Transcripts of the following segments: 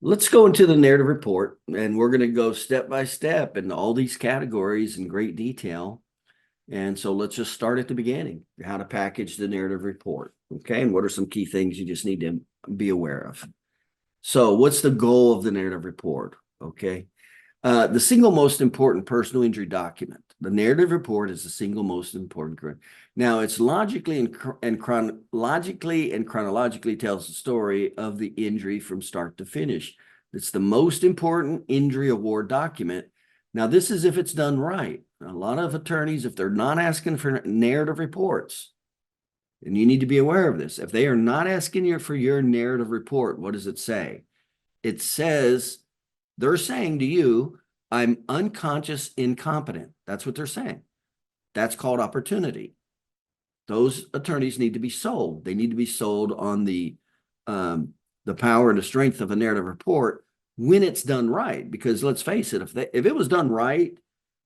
Let's go into the narrative report, and we're going to go step by step in all these categories in great detail. And so let's just start at the beginning, how to package the narrative report. Okay. And what are some key things you just need to be aware of? So what's the goal of the narrative report? Okay. The single most important personal injury document. The narrative report is the single most important. Now, it's logically and chronologically tells the story of the injury from start to finish. It's the most important injury award document. Now, this is if it's done right. A lot of attorneys, if they're not asking for narrative reports, and you need to be aware of this, if they are not asking you for your narrative report, what does it say? It says, they're saying to you, I'm unconscious incompetent. That's what they're saying. That's called opportunity. Those attorneys need to be sold. They need to be sold on the power and the strength of a narrative report when it's done right. Because let's face it, if it was done right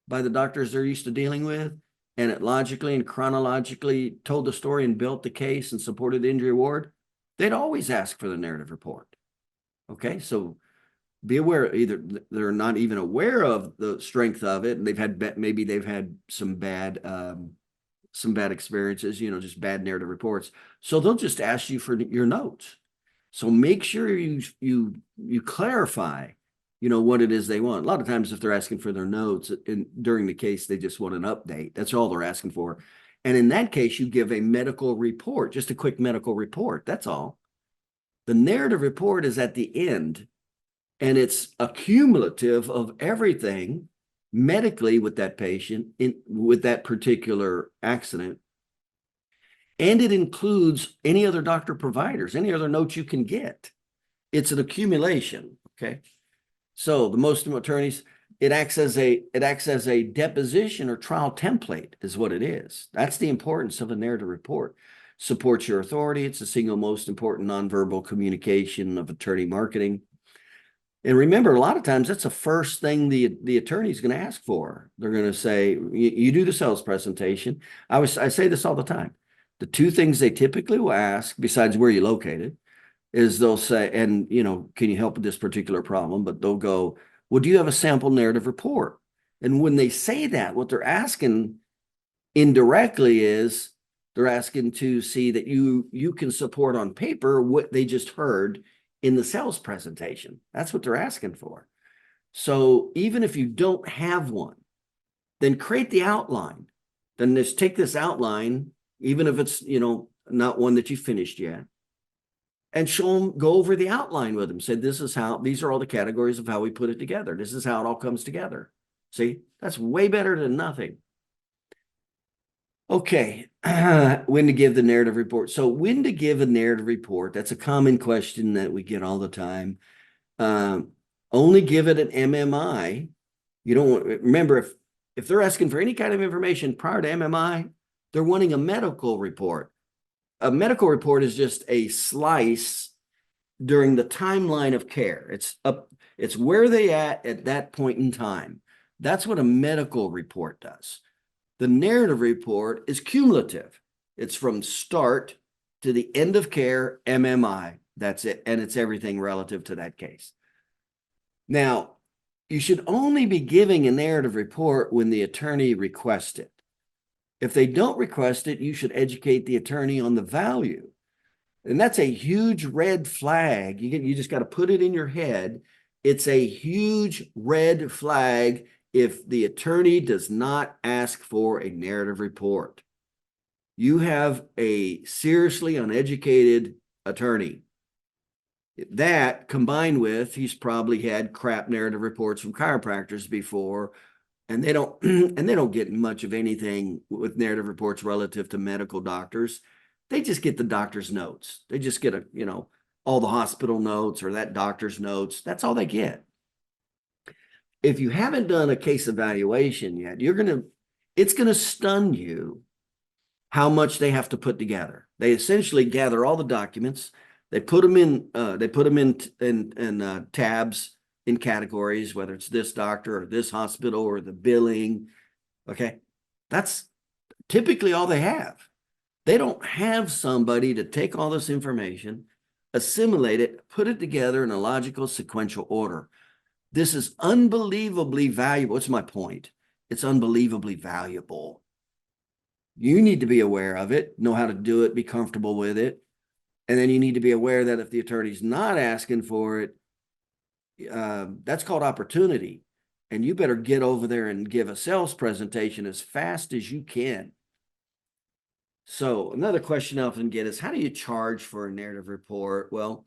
by the doctors they're used to dealing with, and it logically and chronologically told the story and built the case and supported the injury award, they'd always ask for the narrative report. Okay, so be aware, either they're not even aware of the strength of it, and maybe they've had some bad experiences, just bad narrative reports. So they'll just ask you for your notes. So make sure you clarify, what it is they want. A lot of times, if they're asking for their notes during the case, they just want an update. That's all they're asking for. And in that case, you give a medical report, just a quick medical report. That's all. The narrative report is at the end, and it's accumulative of everything medically with that patient with that particular accident. And it includes any other doctor providers, any other notes you can get. It's an accumulation. Okay. So the most attorneys, it acts as a deposition or trial template is what it is. That's the importance of a narrative report. Supports your authority. It's the single most important nonverbal communication of attorney marketing. And remember, a lot of times that's the first thing the attorney is going to ask for. They're going to say, you do the sales presentation. I say this all the time. The two things they typically will ask, besides where you're located, is they'll say, and can you help with this particular problem? But they'll go, well, do you have a sample narrative report? And when they say that, what they're asking indirectly is they're asking to see that you can support on paper what they just heard in the sales presentation. That's what they're asking for. So even if you don't have one, then create the outline. Then just take this outline, even if it's, not one that you finished yet, and show them, go over the outline with them. Say, these are all the categories of how we put it together. This is how it all comes together. See, that's way better than nothing. Okay, when to give the narrative report. So when to give a narrative report, that's a common question that we get all the time. Only give it an MMI. You don't want, remember, if they're asking for any kind of information prior to MMI, they're wanting a medical report. A medical report is just a slice during the timeline of care. It's where they at that point in time. That's what a medical report does. The narrative report is cumulative. It's from start to the end of care, MMI. That's it. And it's everything relative to that case. Now, you should only be giving a narrative report when the attorney requests it. If they don't request it, you should educate the attorney on the value. And that's a huge red flag. You just got to put it in your head. It's a huge red flag if the attorney does not ask for a narrative report. You have a seriously uneducated attorney. That combined with, he's probably had crap narrative reports from chiropractors before, and they don't get much of anything with narrative reports relative to medical doctors. They just get the doctor's notes. They just get all the hospital notes or that doctor's notes. That's all they get. If you haven't done a case evaluation yet, it's going to stun you how much they have to put together. They essentially gather all the documents. They put them in tabs in categories, whether it's this doctor or this hospital or the billing. Okay. That's typically all they have. They don't have somebody to take all this information, assimilate it, put it together in a logical sequential order. This is unbelievably valuable. What's my point? It's unbelievably valuable. You need to be aware of it, know how to do it, be comfortable with it. And then you need to be aware that if the attorney's not asking for it, that's called opportunity. And you better get over there and give a sales presentation as fast as you can. So another question I often get is, how do you charge for a narrative report? Well,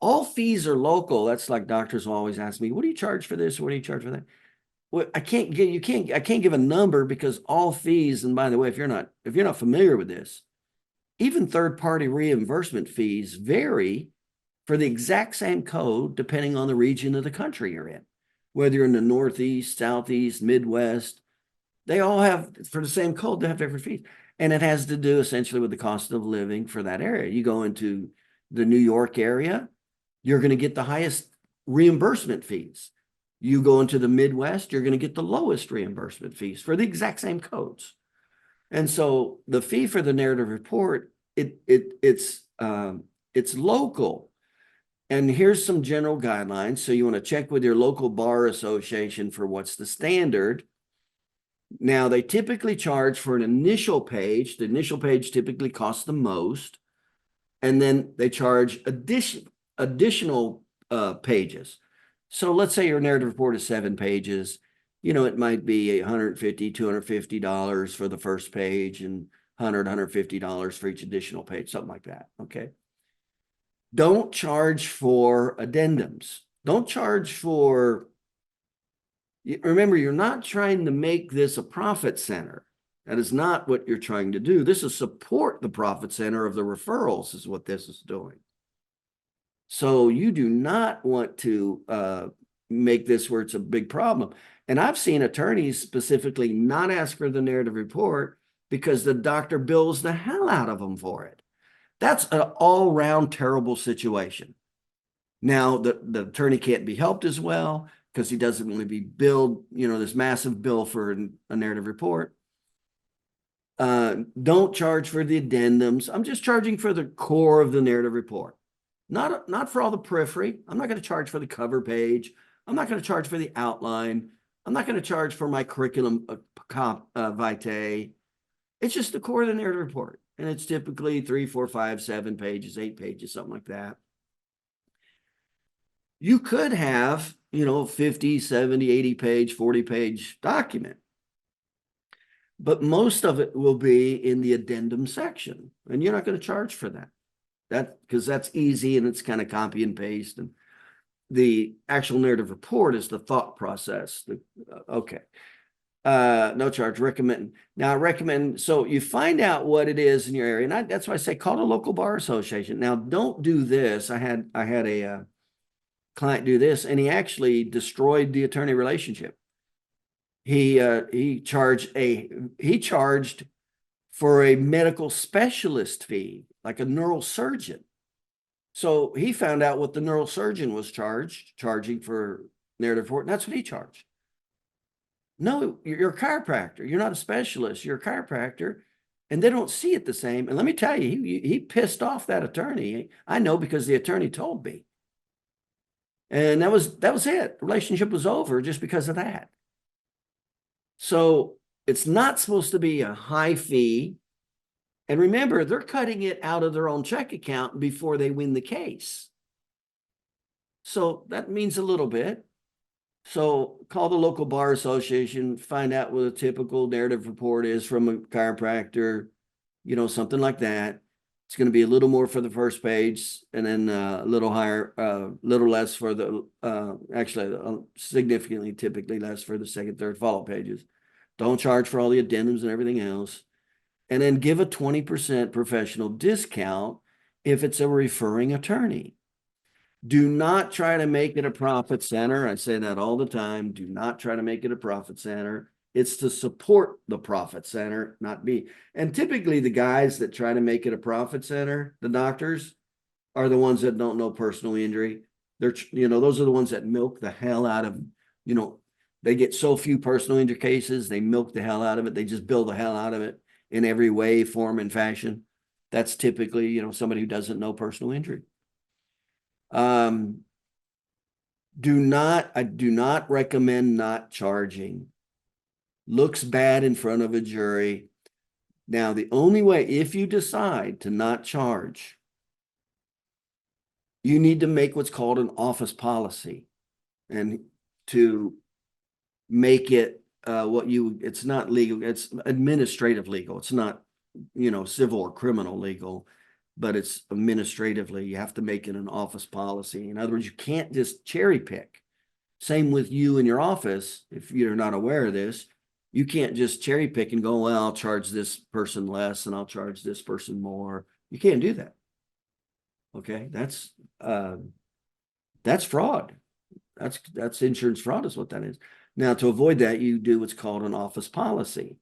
all fees are local. That's like doctors will always ask me, what do you charge for this? What do you charge for that? Well, I can't give a number because all fees, and by the way, if you're not familiar with this, even third-party reimbursement fees vary for the exact same code depending on the region of the country you're in. Whether you're in the Northeast, Southeast, Midwest, they all have, for the same code, they have different fees. And it has to do essentially with the cost of living for that area. You go into the New York area, you're going to get the highest reimbursement fees. You go into the Midwest, you're going to get the lowest reimbursement fees for the exact same codes. And so the fee for the narrative report, it's local. And here's some general guidelines. So you want to check with your local bar association for what's the standard. Now, they typically charge for an initial page. The initial page typically costs the most. And then they charge additional pages. So let's say your narrative report is 7 pages. It might be $150, $250 for the first page and $150 for each additional page, something like that. Okay. Don't charge for addendums. Don't charge for, remember, you're not trying to make this a profit center. That is not what you're trying to do. This is support the profit center of the referrals is what this is doing. So you do not want to make this where it's a big problem. And I've seen attorneys specifically not ask for the narrative report because the doctor bills the hell out of them for it. That's an all-round terrible situation. Now, the attorney can't be helped as well because he doesn't want to be billed, this massive bill for a narrative report. Don't charge for the addendums. I'm just charging for the core of the narrative report. Not for all the periphery. I'm not going to charge for the cover page. I'm not going to charge for the outline. I'm not going to charge for my curriculum vitae. It's just the core of the narrative report. And it's typically 3, 4, 5, 7 pages, 8 pages, something like that. You could have, 50, 70, 80 page, 40 page document. But most of it will be in the addendum section. And you're not going to charge for that. Because that's easy and it's kind of copy and paste. And the actual narrative report is the thought process. Okay. No charge. Recommend. Now I recommend, so you find out what it is in your area. And that's why I say call a local bar association. Now don't do this. I had a client do this and he actually destroyed the attorney relationship. He charged for a medical specialist fee, like a neurosurgeon. So he found out what the neurosurgeon was charging for narrative report, and that's what he charged. No, you're a chiropractor. You're not a specialist. You're a chiropractor, and they don't see it the same. And let me tell you, he pissed off that attorney. I know because the attorney told me. And that was it. Relationship was over just because of that. So it's not supposed to be a high fee. And remember, they're cutting it out of their own check account before they win the case. So that means a little bit. So call the local bar association, find out what a typical narrative report is from a chiropractor, something like that. It's going to be a little more for the first page and then a little higher, little less for the, significantly, typically less for the second, third, follow pages. Don't charge for all the addendums and everything else. And then give a 20% professional discount if it's a referring attorney. Do not try to make it a profit center. I say that all the time. Do not try to make it a profit center. It's to support the profit center, not be. And typically the guys that try to make it a profit center, the doctors, are the ones that don't know personal injury. They're, those are the ones that milk the hell out of, they get so few personal injury cases, they milk the hell out of it. They just bill the hell out of it in every way, form, and fashion. That's typically, somebody who doesn't know personal injury. I do not recommend not charging. Looks bad in front of a jury. Now, the only way, if you decide to not charge, you need to make what's called an office policy, and to make it it's not legal, it's administrative legal. It's not, civil or criminal legal, but it's administratively, you have to make it an office policy. In other words, you can't just cherry pick. Same with you in your office. If you're not aware of this, you can't just cherry pick and go, well, I'll charge this person less and I'll charge this person more. You can't do that. Okay, that's fraud. That's insurance fraud is what that is. Now, to avoid that, you do what's called an office policy.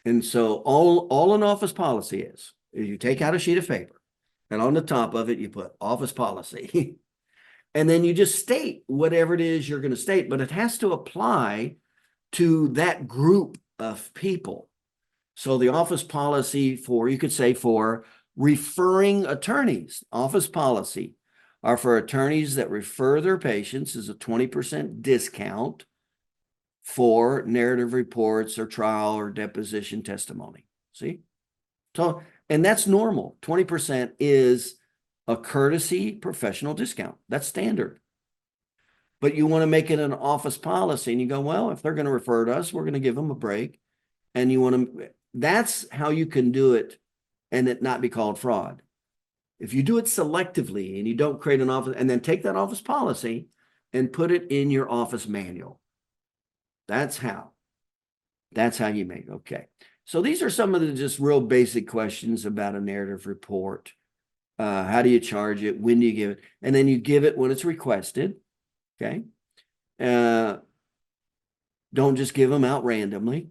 And so all an office policy is you take out a sheet of paper, and on the top of it, you put office policy. And then you just state whatever it is you're going to state, but it has to apply to that group of people. So the office policy you could say for referring attorneys, office policy are for attorneys that refer their patients is a 20% discount for narrative reports or trial or deposition testimony. See? So, and that's normal. 20% is a courtesy professional discount. That's standard. But you want to make it an office policy, and you go, well, if they're going to refer to us, we're going to give them a break. And you want to, that's how you can do it and it not be called fraud. If you do it selectively and you don't create an office, and then take that office policy and put it in your office manual. That's how you make, okay. So these are some of the just real basic questions about a narrative report. How do you charge it? When do you give it? And then you give it when it's requested. Okay. Don't just give them out randomly.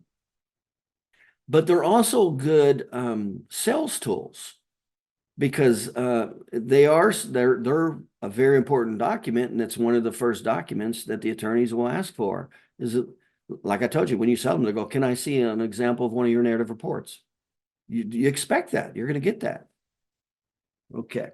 But they're also good sales tools, because they're a very important document, and it's one of the first documents that the attorneys will ask for. Is it, like I told you, when you sell them, they go, can I see an example of one of your narrative reports? You expect that. You're going to get that. Okay.